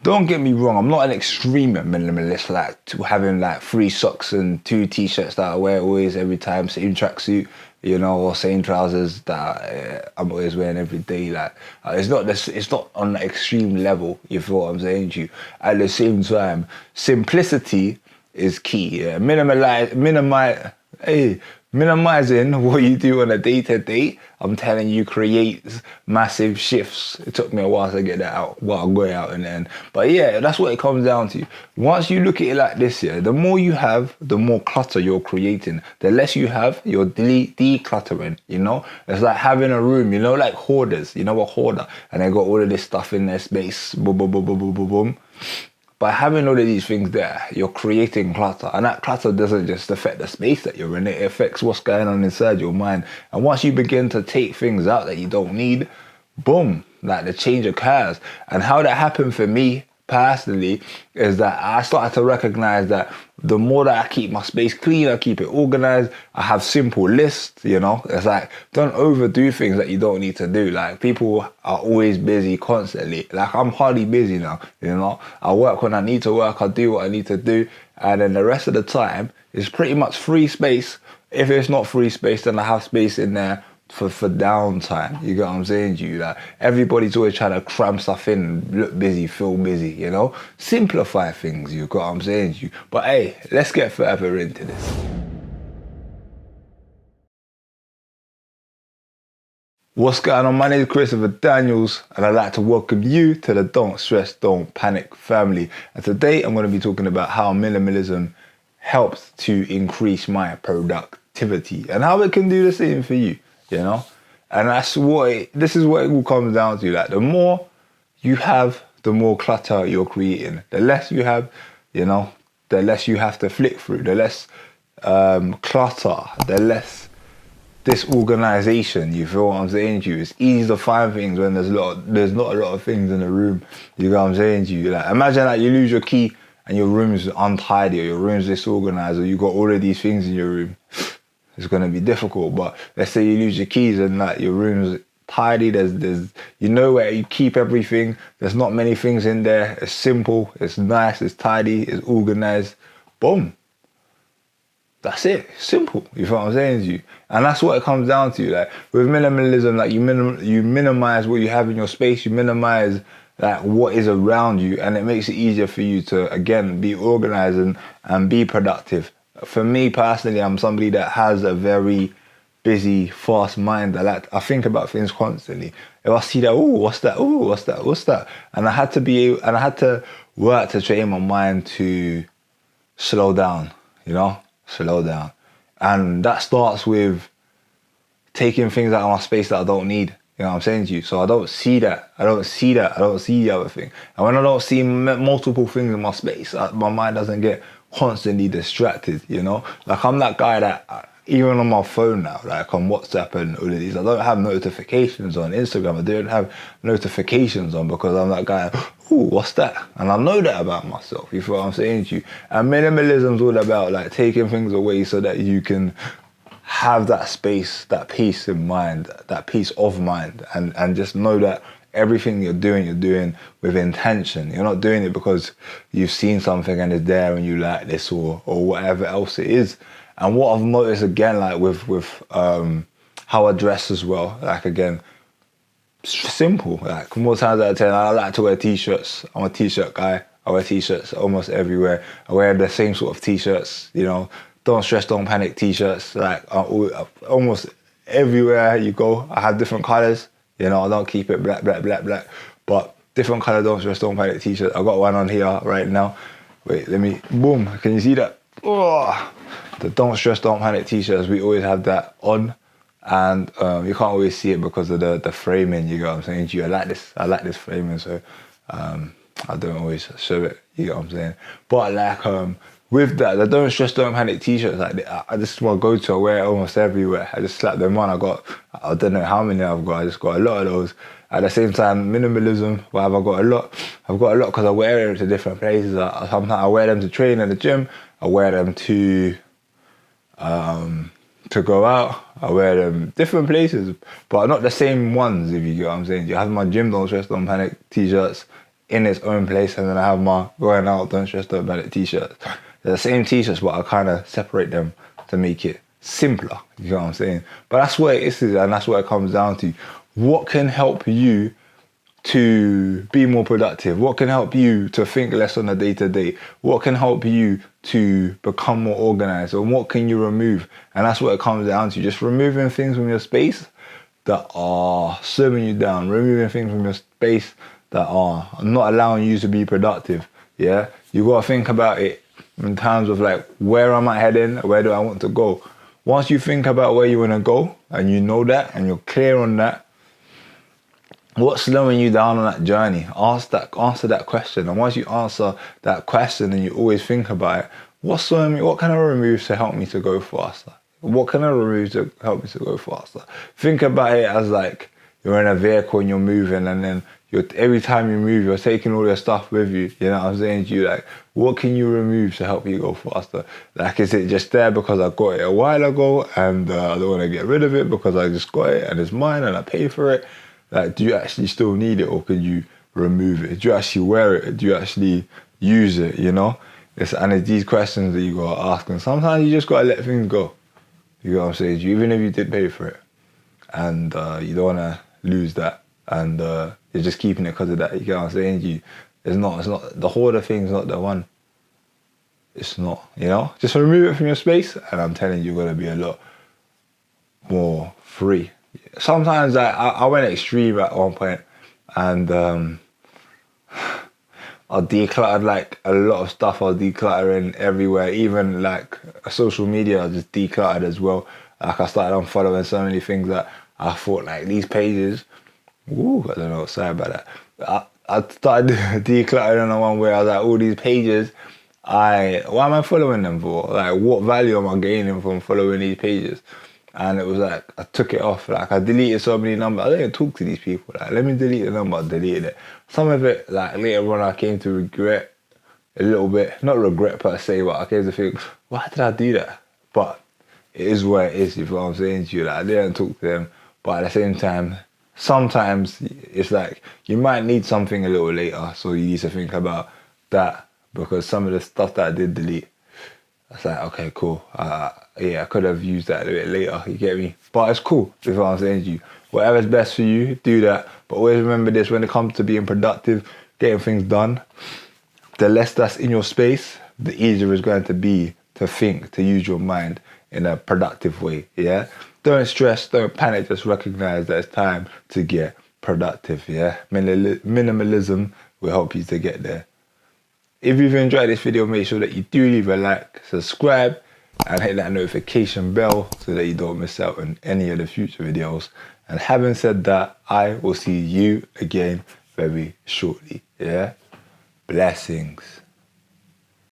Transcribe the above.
Don't get me wrong, I'm not an extreme minimalist, like to having like 3 socks and 2 t-shirts that I wear always every time, same tracksuit, or same trousers that I'm always wearing every day. Like it's not this, it's not on the extreme level. You feel what I'm saying to you? At the same time, simplicity is key. Yeah, minimizing what you do on a day-to-day, I'm telling you, creates massive shifts. It took me a while to get that out, while I'm going out in the end. But yeah, that's what it comes down to. Once you look at it like this, yeah, the more you have, the more clutter you're creating. The less you have, you're decluttering, It's like having a room, like hoarders, a hoarder, and they got all of this stuff in their space, boom, boom, boom, boom, boom, boom, boom. By having all of these things there, you're creating clutter. And that clutter doesn't just affect the space that you're in, it affects what's going on inside your mind. And once you begin to take things out that you don't need, boom, like the change occurs. And how that happened for me personally is that I started to recognize that the more that I keep my space clean, I keep it organized, I have simple lists, It's like, don't overdo things that you don't need to do. Like, people are always busy constantly. Like, I'm hardly busy now, I work when I need to work, I do what I need to do, and then the rest of the time is pretty much free space. If it's not free space, then I have space in there for downtime. You get what I'm saying to you? Like, everybody's always trying to cram stuff in, look busy, feel busy, Simplify things, you get what I'm saying to you? But hey, let's get further into this. What's going on? My name is Christopher Daniels, and I'd like to welcome you to the Don't Stress, Don't Panic family. And today I'm going to be talking about how minimalism helps to increase my productivity and how it can do the same for you. And this is what it all comes down to. Like, the more you have, the more clutter you're creating. The less you have, the less you have to flick through. The less clutter, the less disorganization. You feel what I'm saying to you? It's easy to find things when there's not a lot of things in the room. You know what I'm saying to you? Like, imagine that you lose your key and your room's untidy, or your room's disorganized, or you got all of these things in your room. It's going to be difficult. But let's say you lose your keys and like your room's tidy, there's where you keep everything, there's not many things in there, it's simple, it's nice, it's tidy, it's organized, boom, that's it. Simple. You feel what I'm saying to you? And that's what it comes down to. Like, with minimalism, like, you minimize what you have in your space, you minimize like what is around you, and it makes it easier for you to, again, be organized and be productive. For me personally, I'm somebody that has a very busy, fast mind. I think about things constantly. If I see that, what's that? What's that? And I had to work to train my mind to slow down, slow down. And that starts with taking things out of my space that I don't need. You know what I'm saying to you? So I don't see that. I don't see the other thing. And when I don't see multiple things in my space, my mind doesn't get constantly distracted, Like, I'm that guy that, even on my phone now, like on WhatsApp and all of these, I don't have notifications on Instagram. I don't have notifications on because I'm that guy, ooh, what's that? And I know that about myself. You feel what I'm saying to you? And minimalism's all about like taking things away so that you can have that space, that peace in mind, that peace of mind, and just know that everything you're doing with intention. You're not doing it because you've seen something and it's there and you like this or whatever else it is. And what I've noticed, again, like with how I dress as well, like, again, simple. Like, more times out of 10, I like to wear t-shirts. I'm a t-shirt guy. I wear t-shirts almost everywhere. I wear the same sort of t-shirts, Don't stress, don't panic t-shirts. Like, almost everywhere you go, I have different colors. I don't keep it black, but different color don't stress, don't panic t-shirts. I got one on here right now. Wait, boom, can you see that? Oh, the don't stress, don't panic t-shirts, we always have that on. And you can't always see it because of the framing, you know what I'm saying to you? I like this framing, so I don't always show it, you know what I'm saying? But like, with that, the don't stress, don't panic t-shirts, like, I just want to go to, I wear it almost everywhere. I just slap them on. I don't know how many I've got. I just got a lot of those. At the same time, minimalism, why have I got a lot? I've got a lot because I wear them to different places. Sometimes I wear them to train in the gym. I wear them to go out. I wear them different places, but not the same ones, if you get what I'm saying. You have my gym don't stress, don't panic t-shirts in its own place, and then I have my going out, don't stress, don't panic t-shirts. They're the same t-shirts, but I kind of separate them to make it simpler. You know what I'm saying? But that's what it is, and that's what it comes down to. What can help you to be more productive? What can help you to think less on a day-to-day? What can help you to become more organized? And what can you remove? And that's what it comes down to. Just removing things from your space that are slowing you down. Removing things from your space that are not allowing you to be productive. Yeah? You got to think about it in terms of like, where am I heading? Where do I want to go? Once you think about where you want to go, and you know that, and you're clear on that, what's slowing you down on that journey? Answer that question. And once you answer that question and you always think about it, what's slowing me? What can I remove to help me to go faster? What can I remove to help me to go faster? Think about it as like you're in a vehicle and you're moving, and then every time you move, you're taking all your stuff with you. You know what I'm saying to you? Like, what can you remove to help you go faster? Like, is it just there because I got it a while ago and I don't want to get rid of it because I just got it and it's mine and I pay for it? Like, do you actually still need it, or could you remove it? Do you actually wear it? Do you actually use it, you know? And it's these questions that you got to ask. And sometimes you just got to let things go. You know what I'm saying? Even if you did pay for it. And you don't want to lose that. And you're just keeping it because of that. You know what I'm saying? It's not, the hoarder thing's not the one. It's not, you know? Just remove it from your space, and I'm telling you, you're going to be a lot more free. Sometimes I went extreme at one point, and I decluttered like a lot of stuff. I was decluttering everywhere, even like social media. I just decluttered as well. Like, I started unfollowing so many things that I thought, like, these pages, ooh, I don't know what's sad about that. I started decluttering on one where I was like, all these pages, why am I following them for? Like, what value am I gaining from following these pages? And it was like, I took it off. Like, I deleted so many numbers. I don't even talk to these people. Like, let me delete the number. I deleted it. Some of it, like, later on, I came to regret a little bit. Not regret per se, but I came to think, why did I do that? But it is where it is, you know what I'm saying to you. Like, I didn't talk to them. But at the same time, sometimes it's like, you might need something a little later. So you need to think about that. Because some of the stuff that I did delete, it's like, okay, cool. Yeah, I could have used that a bit later, you get me? But it's cool, is what I'm saying to you. Whatever's best for you, do that. But always remember this, when it comes to being productive, getting things done, the less that's in your space, the easier it's going to be to think, to use your mind in a productive way, yeah? Don't stress, don't panic, just recognize that it's time to get productive, yeah? Minimalism will help you to get there. If you've enjoyed this video, make sure that you do leave a like, subscribe, and hit that notification bell so that you don't miss out on any of the future videos. And having said that, I will see you again very shortly. Yeah? Blessings.